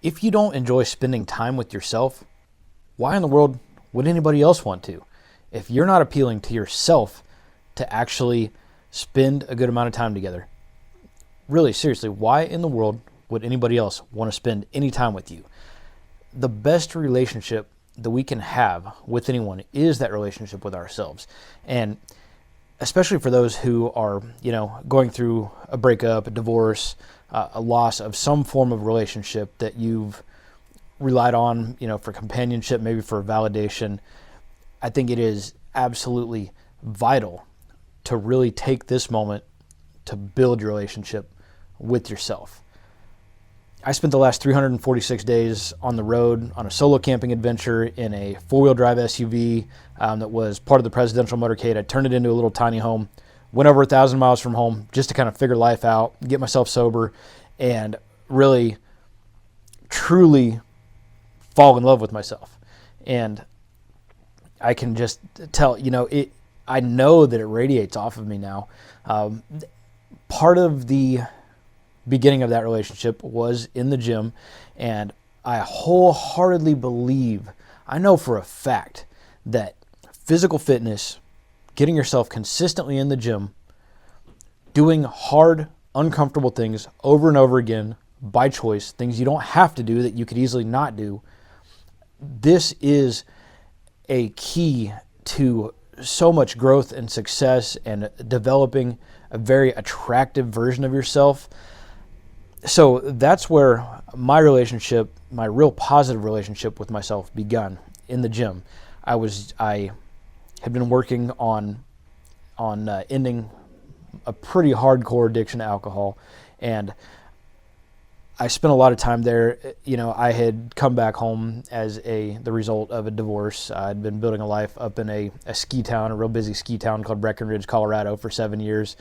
If you don't enjoy spending time with yourself, why in the world would anybody else want to? If you're not appealing to yourself to actually spend a good amount of time together, really, seriously, why in the world would anybody else want to spend any time with you? The best relationship that we can have with anyone is that relationship with ourselves. And especially for those who are, going through a breakup, a divorce, a loss of some form of relationship that you've relied on, for companionship, maybe for validation. I think it is absolutely vital to really take this moment to build your relationship with yourself. I spent the last 346 days on the road on a solo camping adventure in a four-wheel drive SUV that was part of the presidential motorcade. I turned it into a little tiny home, went over 1,000 miles from home just to kind of figure life out, get myself sober, and really, truly fall in love with myself. And I can just tell, I know that it radiates off of me now. Part of the beginning of that relationship was in the gym, and I wholeheartedly believe, I know for a fact, that physical fitness, getting yourself consistently in the gym, doing hard, uncomfortable things over and over again by choice, things you don't have to do that you could easily not do, this is a key to so much growth and success and developing a very attractive version of yourself. So that's where my relationship, my real positive relationship with myself begun, in the gym. I had been working on ending a pretty hardcore addiction to alcohol, and I spent a lot of time there. I had come back home as the result of a divorce. I'd been building a life up in a ski town, a real busy ski town called Breckenridge, Colorado, for 7 years.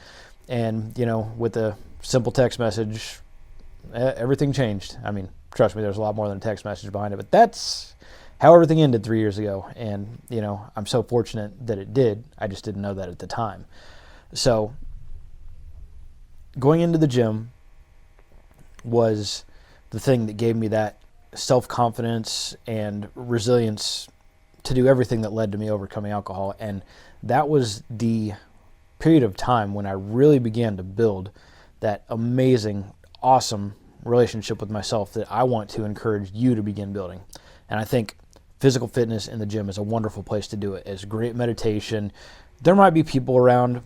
And, with a simple text message, everything changed. I mean, trust me, there's a lot more than a text message behind it, but that's how everything ended 3 years ago. And, I'm so fortunate that it did. I just didn't know that at the time. So going into the gym was the thing that gave me that self-confidence and resilience to do everything that led to me overcoming alcohol. And that was the period of time when I really began to build that amazing, awesome relationship with myself that I want to encourage you to begin building. And I think physical fitness in the gym is a wonderful place to do it. It's great meditation. There might be people around.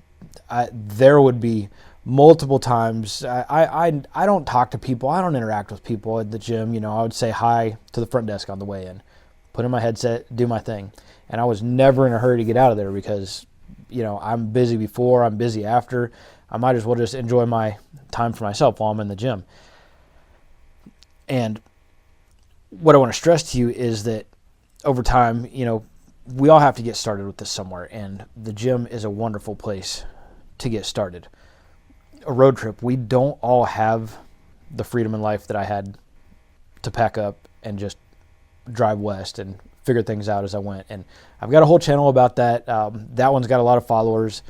There would be multiple times. I don't talk to people. I don't interact with people at the gym. I would say hi to the front desk on the way in, put in my headset, do my thing. And I was never in a hurry to get out of there because, I'm busy before, I'm busy after. I might as well just enjoy my time for myself while I'm in the gym. And what I want to stress to you is that over time, we all have to get started with this somewhere, and the gym is a wonderful place to get started. A road trip, we don't all have the freedom in life that I had to pack up and just drive west and figure things out as I went. And I've got a whole channel about that. That one's got a lot of followers.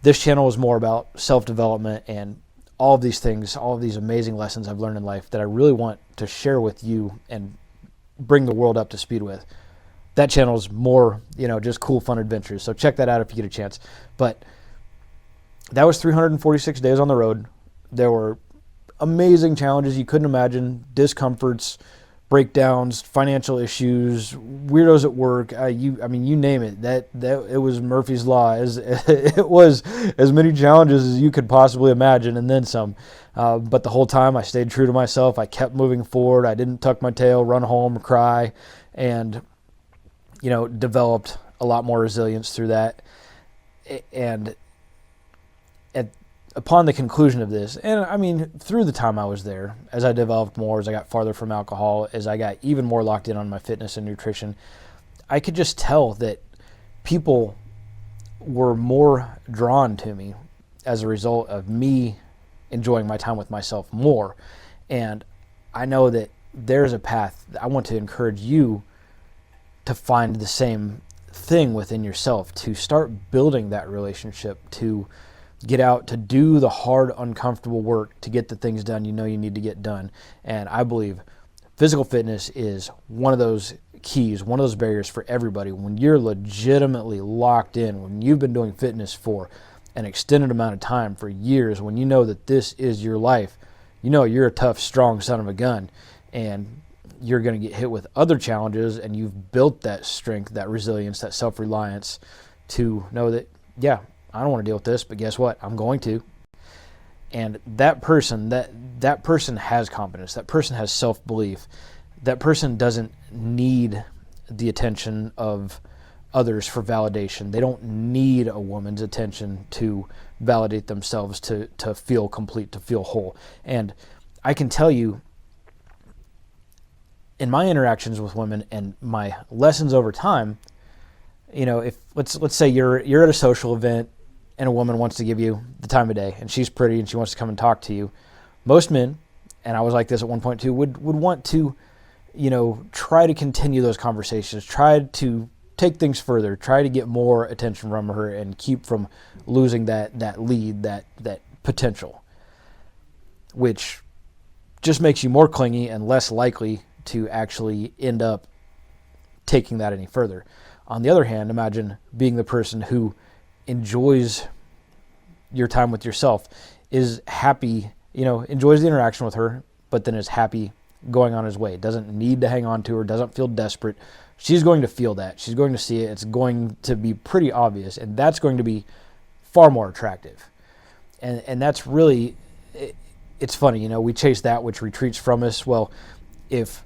This channel is more about self-development and all of these things, all of these amazing lessons I've learned in life that I really want to share with you and bring the world up to speed with. That channel is more, just cool, fun adventures. So check that out if you get a chance. But that was 346 days on the road. There were amazing challenges you couldn't imagine, discomforts, breakdowns, financial issues, weirdos at work. You name it. That it was Murphy's Law. It was as many challenges as you could possibly imagine, and then some. But the whole time I stayed true to myself. I kept moving forward. I didn't tuck my tail, run home, cry, and developed a lot more resilience through that. And upon the conclusion of this, and through the time I was there, as I developed more, as I got farther from alcohol, as I got even more locked in on my fitness and nutrition, I could just tell that people were more drawn to me as a result of me enjoying my time with myself more. And I know that there's a path that I want to encourage you to find the same thing within yourself, to start building that relationship, to get out, to do the hard, uncomfortable work, to get the things done you need to get done. And I believe Physical fitness is one of those keys, one of those barriers for everybody. When you're legitimately locked in, when you've been doing fitness for an extended amount of time, for years, when you know that this is your life, you know you're a tough, strong son of a gun, and you're going to get hit with other challenges, and you've built that strength, that resilience, that self-reliance to know that, yeah, I don't want to deal with this, but guess what? I'm going to. And that person has confidence. That person has self-belief. That person doesn't need the attention of others for validation. They don't need a woman's attention to validate themselves, to feel complete, to feel whole. And I can tell you, in my interactions with women and my lessons over time, if let's say you're at a social event and a woman wants to give you the time of day, and she's pretty and she wants to come and talk to you. Most men, and I was like this at one point too, would want to, try to continue those conversations, try to take things further, try to get more attention from her and keep from losing that lead, that potential, which just makes you more clingy and less likely to actually end up taking that any further. On the other hand, imagine being the person who enjoys your time with yourself, is happy, enjoys the interaction with her, but then is happy going on his way, doesn't need to hang on to her, doesn't feel desperate. She's going to feel that. She's going to see it. It's going to be pretty obvious, and that's going to be far more attractive. And that's really, it's funny, we chase that which retreats from us. Well, if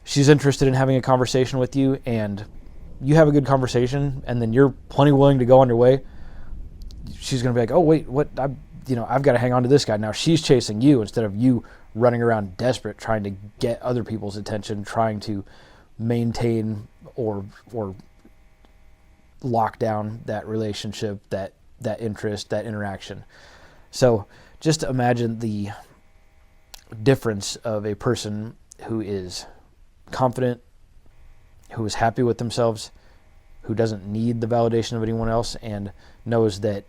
she's interested in having a conversation with you and you have a good conversation and then you're plenty willing to go on your way, she's going to be like, oh, wait, what? I've got to hang on to this guy. Now she's chasing you instead of you running around desperate, trying to get other people's attention, trying to maintain or lock down that relationship, that interest, that interaction. So just imagine the difference of a person who is confident, who is happy with themselves, who doesn't need the validation of anyone else, and knows that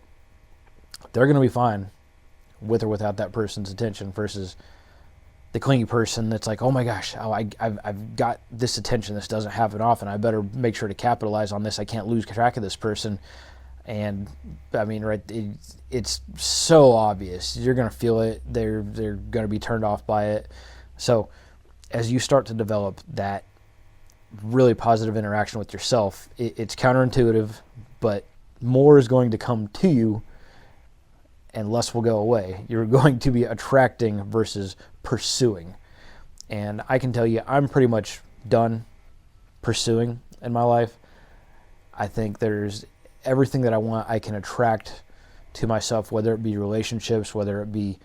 they're going to be fine with or without that person's attention, versus the clingy person that's like, oh my gosh, I've got this attention. This doesn't happen often. I better make sure to capitalize on this. I can't lose track of this person. And I mean, right, it's so obvious. You're going to feel it. They're going to be turned off by it. So as you start to develop that really positive interaction with yourself, it's counterintuitive, but more is going to come to you and less will go away. You're going to be attracting versus pursuing. And I can tell you, I'm pretty much done pursuing in my life. I think there's everything that I want, I can attract to myself, whether it be relationships, whether it be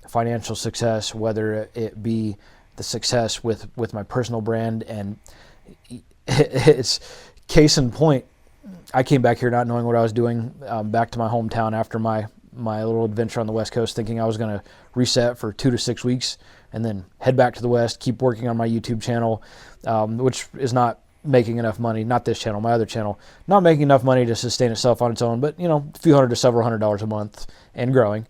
financial success, whether it be the success with my personal brand. And it's case in point, I came back here not knowing what I was doing, back to my hometown after my little adventure on the West Coast, thinking I was going to reset for 2 to 6 weeks and then head back to the West, keep working on my YouTube channel, which is not making enough money. Not this channel, my other channel, not making enough money to sustain itself on its own, but a few hundred to several $100s a month and growing.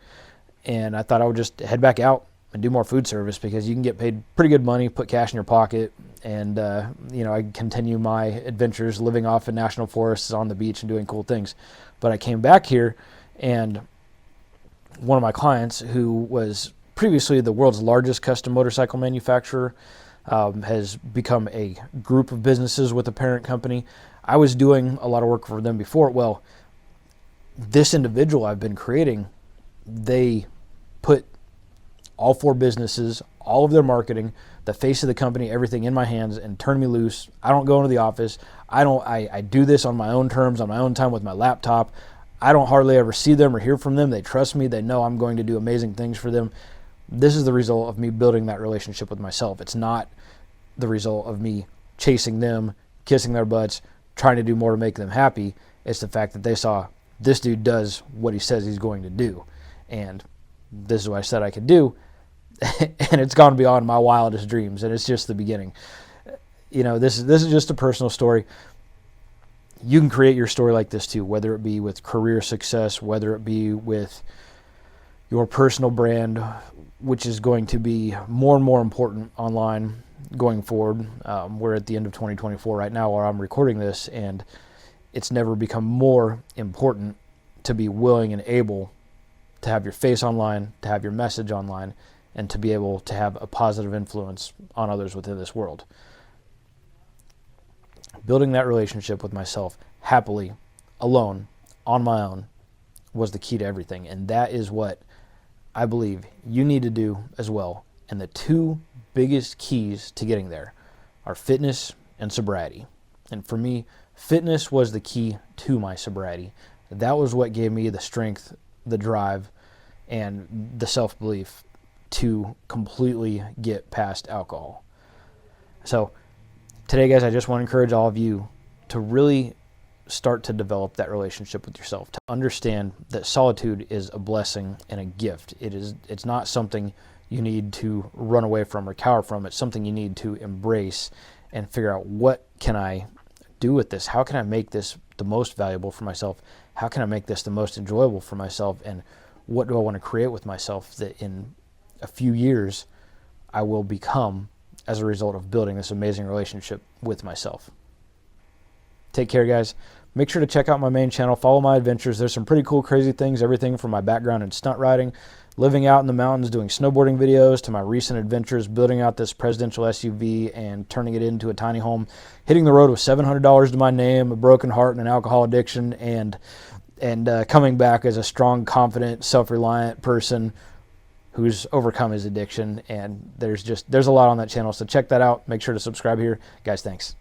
And I thought I would just head back out and do more food service, because you can get paid pretty good money, put cash in your pocket, and I continue my adventures living off in national forests on the beach and doing cool things. But I came back here, and one of my clients, who was previously the world's largest custom motorcycle manufacturer, has become a group of businesses with a parent company. I was doing a lot of work for them before. Well, this individual I've been creating, they put all 4 businesses, all of their marketing, the face of the company, everything in my hands, and turned me loose. I don't go into the office. I do this on my own terms, on my own time with my laptop. I don't hardly ever see them or hear from them. They trust me. They know I'm going to do amazing things for them. This is the result of me building that relationship with myself. It's not the result of me chasing them, kissing their butts, trying to do more to make them happy. It's the fact that they saw this dude does what he says he's going to do. And this is what I said I could do. And it's gone beyond my wildest dreams. And it's just the beginning. This is just a personal story. You can create your story like this too, whether it be with career success, whether it be with your personal brand, which is going to be more and more important online going forward. We're at the end of 2024 right now where I'm recording this, and it's never become more important to be willing and able to have your face online, to have your message online, and to be able to have a positive influence on others within this world. Building that relationship with myself happily, alone, on my own, was the key to everything. And that is what I believe you need to do as well. And the two biggest keys to getting there are fitness and sobriety. And for me, fitness was the key to my sobriety. That was what gave me the strength, the drive, and the self-belief to completely get past alcohol. So today, guys, I just want to encourage all of you to really start to develop that relationship with yourself, to understand that solitude is a blessing and a gift. It's not something you need to run away from or cower from. It's something you need to embrace and figure out, what can I do with this? How can I make this the most valuable for myself? How can I make this the most enjoyable for myself? And what do I want to create with myself that in a few years I will become as a result of building this amazing relationship with myself? Take care, guys. Make sure to check out my main channel. Follow my adventures. There's some pretty cool, crazy things, everything from my background in stunt riding, living out in the mountains, doing snowboarding videos, to my recent adventures, building out this presidential SUV and turning it into a tiny home, hitting the road with $700 to my name, a broken heart, and an alcohol addiction, and coming back as a strong, confident, self-reliant person who's overcome his addiction. And there's a lot on that channel. So check that out. Make sure to subscribe here. Guys, thanks.